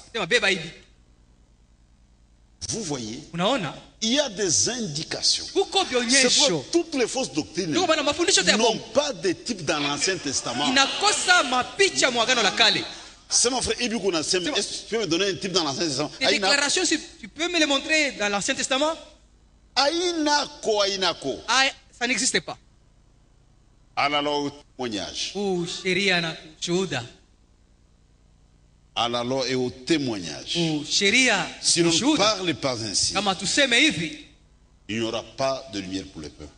Vous voyez, il y a des indications. C'est pour toutes les fausses doctrines n'ont pas de type dans l'Ancien Testament. C'est mon frère Ibi Kounasem. Est-ce que tu peux me donner un type dans l'Ancien Testament? Des déclarations, tu peux me les montrer dans l'Ancien Testament? Ainako. Ça n'existe pas. À la loi au témoignage. À la loi et au témoignage. Si l'on ne parle pas ainsi, il n'y aura pas de lumière pour le peuple.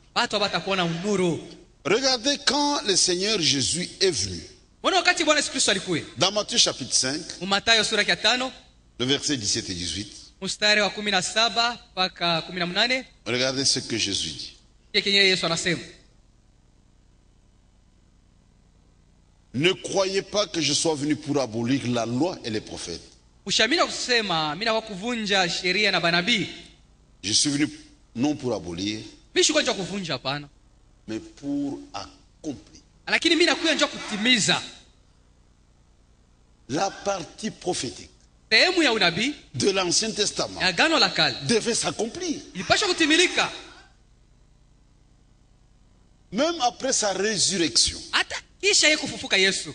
Regardez quand le Seigneur Jésus est venu. Dans Matthieu chapitre 5, le verset 17 et 18. Regardez ce que Jésus dit. Ne croyez pas que je sois venu pour abolir la loi et les prophètes. Je suis venu non pour abolir, mais pour accomplir. Lakini mimi nakuja njoo kutimiza. La partie prophétique sehemu ya unabii de l'Ancien Testament ya Agano la Kale devait s'accomplir. Ilipaswa kutimilika. Même après sa résurrection. Hata kisha yeye kufufuka Yesu.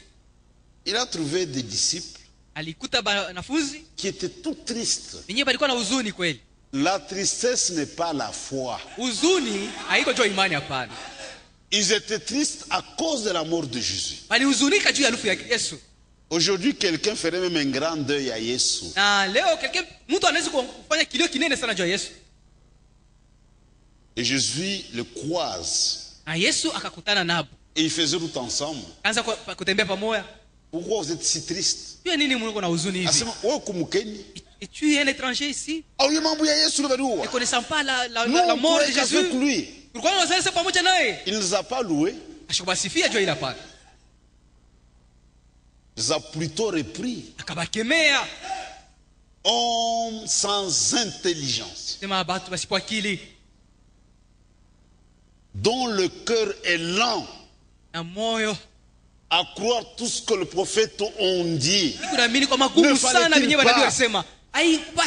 Il a trouvé des disciples alikuta wanafunzi qui étaient tout tristes. Wenyewe walikuwa na huzuni kweli. La tristesse n'est pas la foi. Huzuni haiko juu imani hapana. Ils étaient tristes à cause de la mort de Jésus. Walihuzunika juu ya lufu ya Yesu. Aujourd'hui, quelqu'un ferait même un grand deuil à Yesu. Na leo mtu anaweza kufanya kilio kinene sana juu ya Yesu. Et Jésus le croise. Na Yesu akakutana nabo. Et ils faisaient tout ensemble. Anza kutembea pamoja. Pourquoi vous êtes si triste? Tu es nini mko na huzuni hivi? Et tu es un étranger ici? Ne connaissant pas la mort de Jésus. Pourquoi nous allons pamoja naye? Il ne nous a pas loué. Ashobasifia juu ila pa. Il nous a plutôt repris. Akabakemea. Homme sans intelligence. Sema batu basipo akili. Dont le cœur est lent. Na moyo à croire tout ce que le prophète ont dit. Ne fallait-il pas,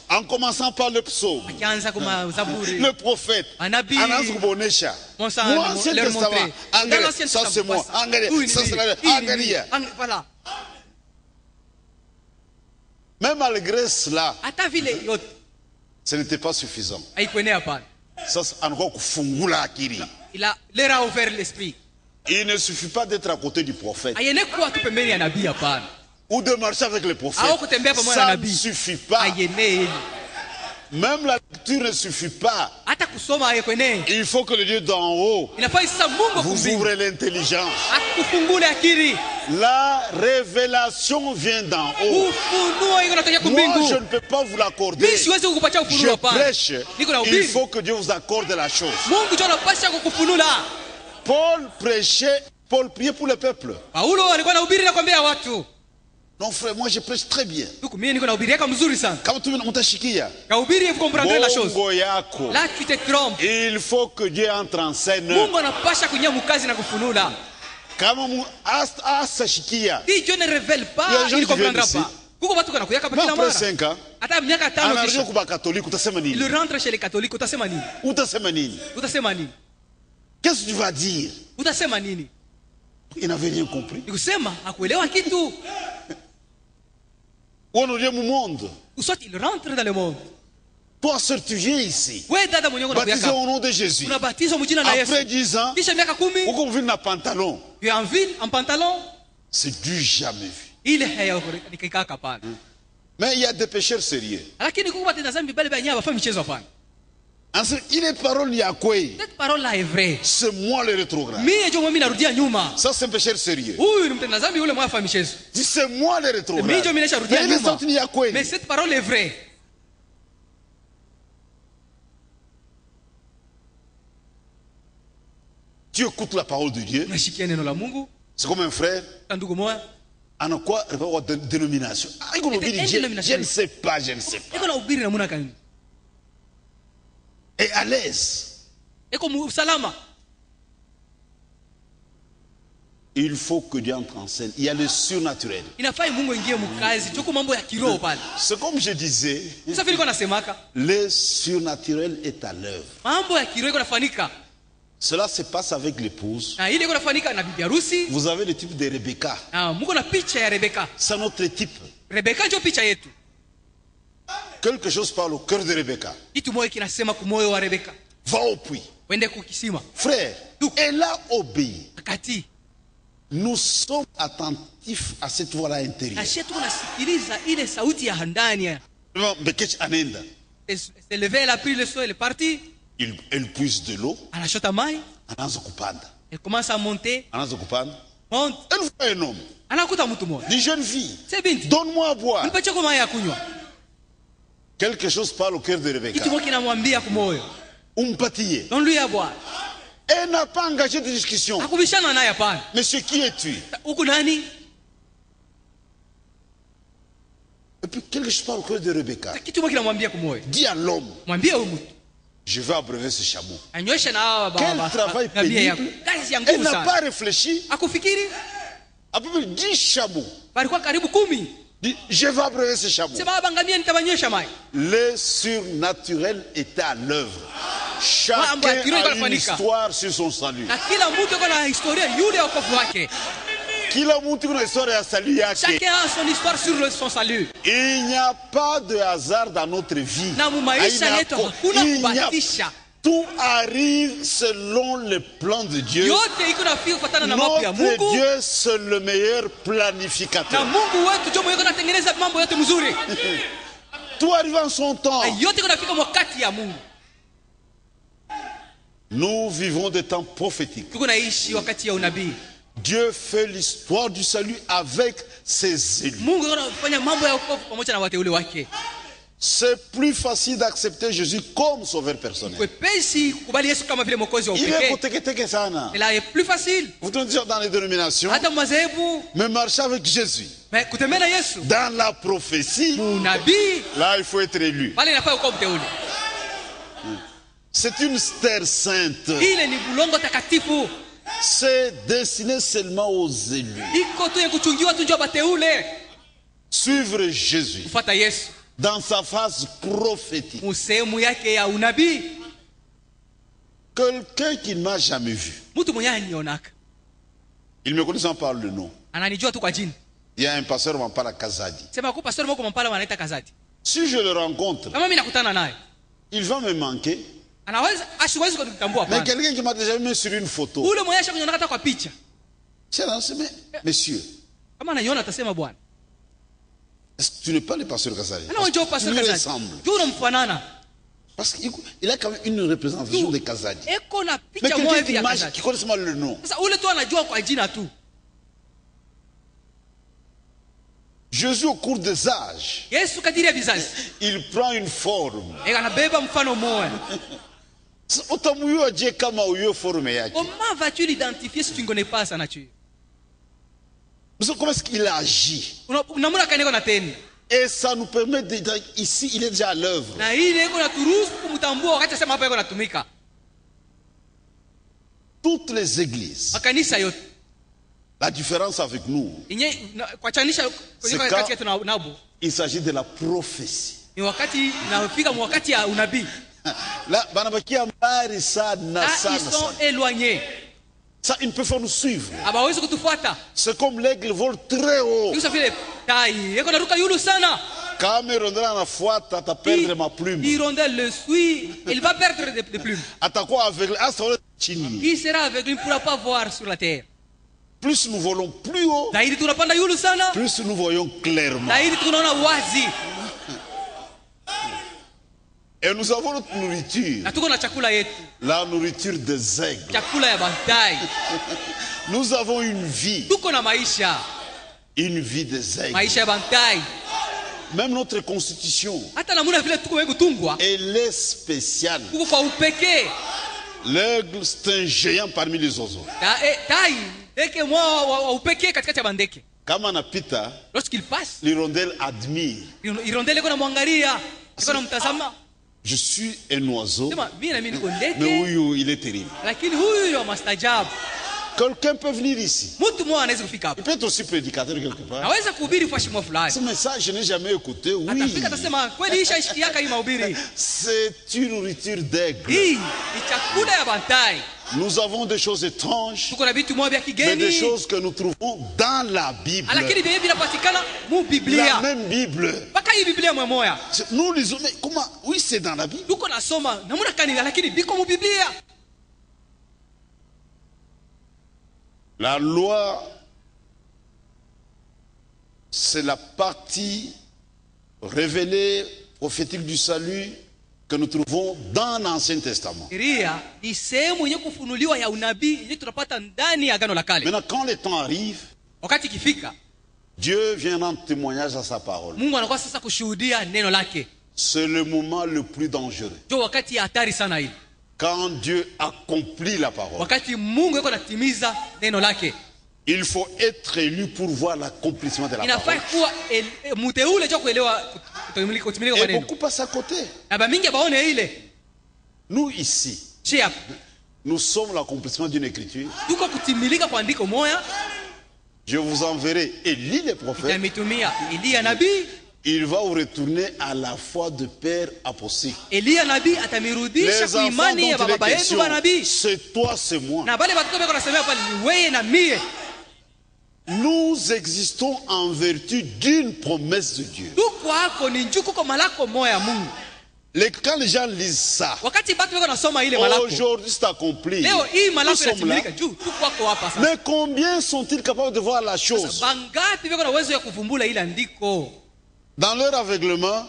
en commençant par le psaume, le prophète, l'Ancien Testament, ça c'est moi, même malgré cela, ce n'était pas suffisant. Ça, il a ouvert l'esprit. Il ne suffit pas d'être à côté du prophète ou de marcher avec le prophète. Ça ne suffit pas. Même la lecture ne suffit pas. Il faut que le Dieu d'en haut vous ouvre l'intelligence. La révélation vient d'en haut. Moi, je ne peux pas vous l'accorder. Je prêche. Il faut que Dieu vous accorde la chose. Paul prêchait, Paul priait pour le peuple. Non frère, moi je prêche très bien. Quand tu comprendrez la chose. Là tu te trompes. Il faut que Dieu entre en scène. Si Dieu ne révèle pas, il ne comprendra pas. Après 5 ans, il rentre chez les catholiques. Qu'est-ce que tu vas dire? Il n'avait rien compris. Soit il rentre dans le monde. Toi seul tu viens ici. Baptisé au nom de Jésus. Après 10 ans, on vit dans pantalon. Tu es en ville, en pantalon. C'est du jamais vu. Mais il y a des pécheurs sérieux. Il est parole Yahweh. Cette parole-là est vraie. C'est moi le rétrograde. Ça c'est un pécheur sérieux. C'est moi le rétrograde. Mais cette parole est vraie. Tu écoutes la parole de Dieu. C'est comme un frère. En quoi dénomination? Je ne sais pas, je ne sais pas. Et à l'aise. Il faut que Dieu entre en scène. Il y a le surnaturel. C'est comme je disais, le surnaturel est à l'œuvre. Cela se passe avec l'épouse. Vous avez le type de Rebecca. C'est notre type. Quelque chose parle au cœur de Rebecca. Va au puits. Frère, elle a obéi. Nous sommes attentifs à cette voix-là intérieure. Elle a pris le soin, elle est partie. Elle puise de l'eau. Elle commence à monter. Monte. Elle voit un homme. Une jeune fille. Donne-moi à boire. Quelque chose parle au cœur de Rebecca. Donne-lui à boire. Elle n'a pas engagé de discussion. Monsieur, qui es-tu? Et puis quelque chose parle au cœur de Rebecca. Dis à l'homme. je vais abreuver ce chameau. Quel travail pénible. Elle n'a pas réfléchi. À peu près 10 chameaux. Je vais abreuver ce chameau. Le surnaturel était à l'œuvre. Chacun a une histoire sur son salut. Chacun a son histoire sur son salut. Il n'y a pas de hasard dans notre vie. Tout arrive selon le plan de Dieu. Notre Dieu, c'est le meilleur planificateur. Tout arrive en son temps. Nous vivons des temps prophétiques. Dieu fait l'histoire du salut avec ses élus. C'est plus facile d'accepter Jésus comme sauveur personnel. Il est plus facile. Vous devez dire dans les dénominations, mais marcher avec Jésus. Dans la prophétie, là il faut être élu. C'est une terre sainte. C'est destiné seulement aux élus. Suivre Jésus dans sa phase prophétique. Quelqu'un qui ne m'a jamais vu, il me connaît par le nom. Il y a un pasteur qui m'appelle à Kazadi. Si je le rencontre, il va me manquer. Mais quelqu'un qui m'a déjà mis sur une photo, monsieur, est-ce que tu n'es pas le pasteur Kazadi? Tu lui ressembles. Parce qu'il a quand même une représentation de Kazadi. Mais quelqu'un qui connaît seulement le nom. Jésus au cours des âges, il prend une forme. Comment vas-tu l'identifier si tu ne connais pas sa nature? Comment est-ce qu'il agit? Et ça nous permet de dire ici, il est déjà à l'œuvre. Toutes les églises, la différence avec nous, c'est quand il s'agit de la prophétie. Là, ils sont éloignés. Ça, ils ne peuvent pas nous suivre. C'est comme l'aigle vole très haut. Quand Hirondelle en fouette, tu vas perdre ma plume. Hirondelle le suit, il va perdre des plumes. Qui sera aveugle, il ne pourra pas voir sur la terre. Plus nous volons plus haut, plus nous voyons clairement. Et nous avons notre nourriture. La nourriture des aigles. Nous avons une vie. Une vie des aigles. Même notre constitution, elle est spéciale. L'aigle, c'est un géant parmi les oiseaux. Kama anapita, lorsqu'il passe, l'hirondelle admire. Je suis un oiseau, mais oui, il est terrible. Quelqu'un peut venir ici. Il peut être aussi prédicateur quelque part. Ce message, je n'ai jamais écouté. Oui. C'est une nourriture d'aigle. Nous avons des choses étranges, mais des choses que nous trouvons dans la Bible. La même Bible. Nous lisons, mais comment? Oui, c'est dans la Bible. La loi, c'est la partie révélée, prophétique du salut que nous trouvons dans l'Ancien Testament. Maintenant, quand le temps arrive, Dieu vient rendre témoignage à sa parole. C'est le moment le plus dangereux. Quand Dieu accomplit la parole, il faut être élu pour voir l'accomplissement de la parole. Et beaucoup passent à côté. Nous ici, nous sommes l'accomplissement d'une écriture. Je vous enverrai Élie le prophète. Il va vous retourner à la foi de père apostolique. Les enfants dont il est question, c'est toi, c'est moi. Nous existons en vertu d'une promesse de Dieu. Quand les gens lisent ça, aujourd'hui c'est accompli. Nous sommes là. Mais combien sont-ils capables de voir la chose? Dans leur aveuglement,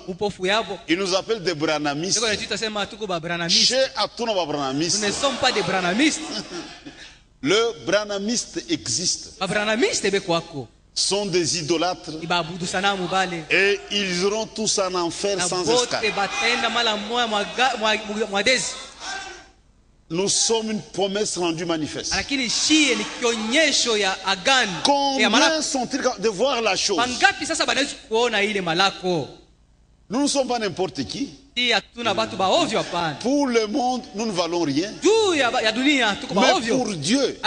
ils nous appellent des branamistes. Chez Atuna, nous ne sommes pas des branamistes. Le branamiste existe. Sont des idolâtres et ils iront tous en enfer sans escale. Nous sommes une promesse rendue manifeste. Combien sont-ils de voir la chose? Nous ne sommes pas n'importe qui. Pour le monde, nous ne valons rien. Mais pour Dieu,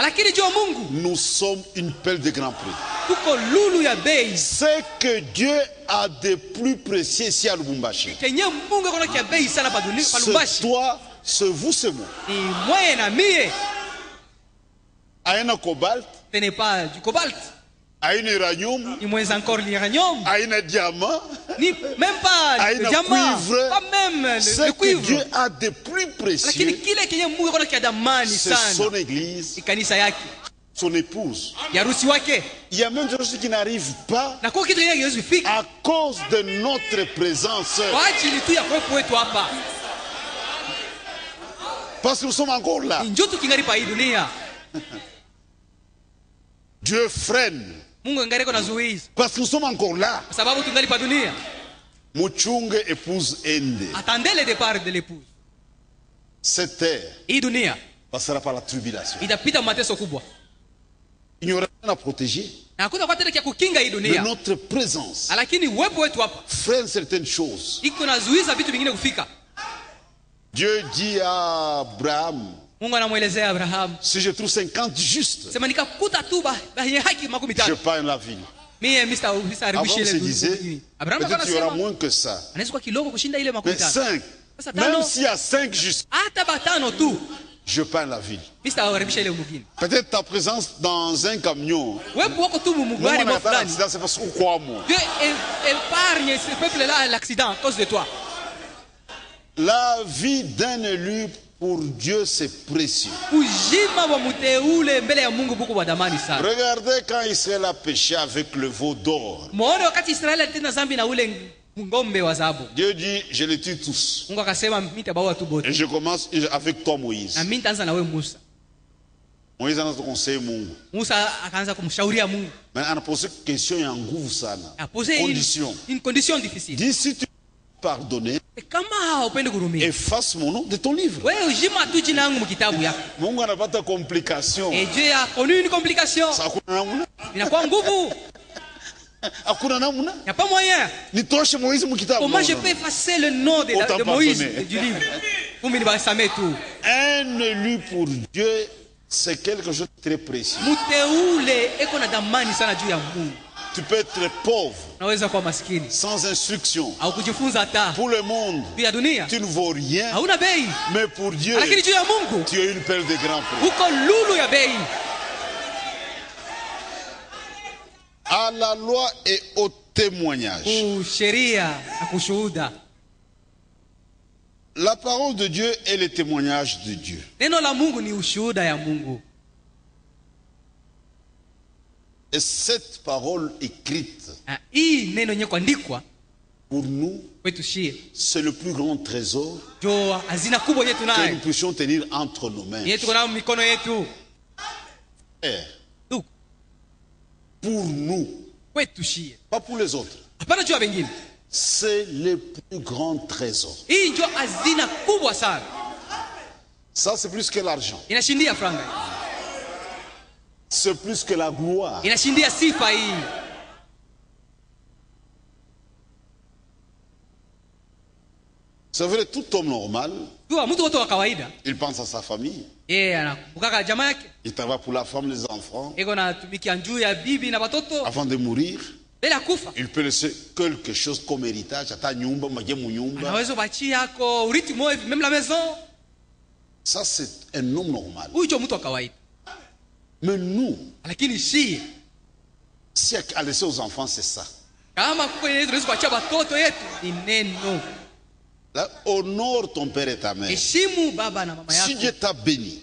nous sommes une pelle de grand prix. Ce que Dieu a de plus précieux ici à Lubumbashi, c'est toi, c'est vous, c'est moi. Aïna cobalt, ce n'est pas du cobalt. Aïna uranium, ni moins encore l'uranium, Aïna diamant, ni même pas le diamant, cuivre, pas même le cuivre. Dieu a de plus précieux, c'est son église, son épouse. Il y a même des choses qui n'arrivent pas à cause de notre présence. Parce que nous sommes encore là. Dieu freine. Parce que nous sommes encore là. Muchunge épouse Ende. Attendez le départ de l'épouse. Cette terre passera par la tribulation. Il n'y aura rien à protéger de notre présence. Freine certaines choses. Dieu dit à Abraham, si je trouve 50 justes, je pars la ville. Abraham se disait, peut-être qu'il y aura moins que ça. Mais 5, même s'il y a 5 justes, je pars la ville. Peut-être ta présence dans un camion, c'est parce qu'on croit moi. Dieu épargne ce peuple-là l'accident à cause de toi. La vie d'un élu pour Dieu c'est précieux. Regardez quand Israël a péché avec le veau d'or. Dieu dit, je les tue tous. Et je commence avec toi Moïse. Moïse a conseillé Mungu. Mais on a posé une question et un goût sana. Une condition difficile. Dis si tu pardonner, efface mon nom de ton livre. Mungu n'a pas de complication. Et Dieu a connu une complication. Il n'a pas un goût. Il n'y a pas moyen. Comment je peux effacer le nom de Moïse du livre? Un élu pour Dieu, c'est quelque chose de très précieux. Tu peux être pauvre, sans instruction. Pour le monde, tu ne vaux rien. Mais pour Dieu, tu es une perle de grand prix. À la loi et au témoignage. La parole de Dieu est le témoignage de Dieu. Et cette parole écrite, pour nous, c'est le plus grand trésor que nous puissions tenir entre nos mains. Pour nous, pas pour les autres. C'est le plus grand trésor. Ça, c'est plus que l'argent. C'est plus que la gloire. C'est vrai, tout homme normal, il pense à sa famille. Il travaille pour la femme, les enfants. Avant de mourir, il peut laisser quelque chose comme héritage. Ça, c'est un homme normal. Mais nous, si à laisser aux enfants, c'est ça. Là, honore ton père et ta mère. Si Dieu t'a béni,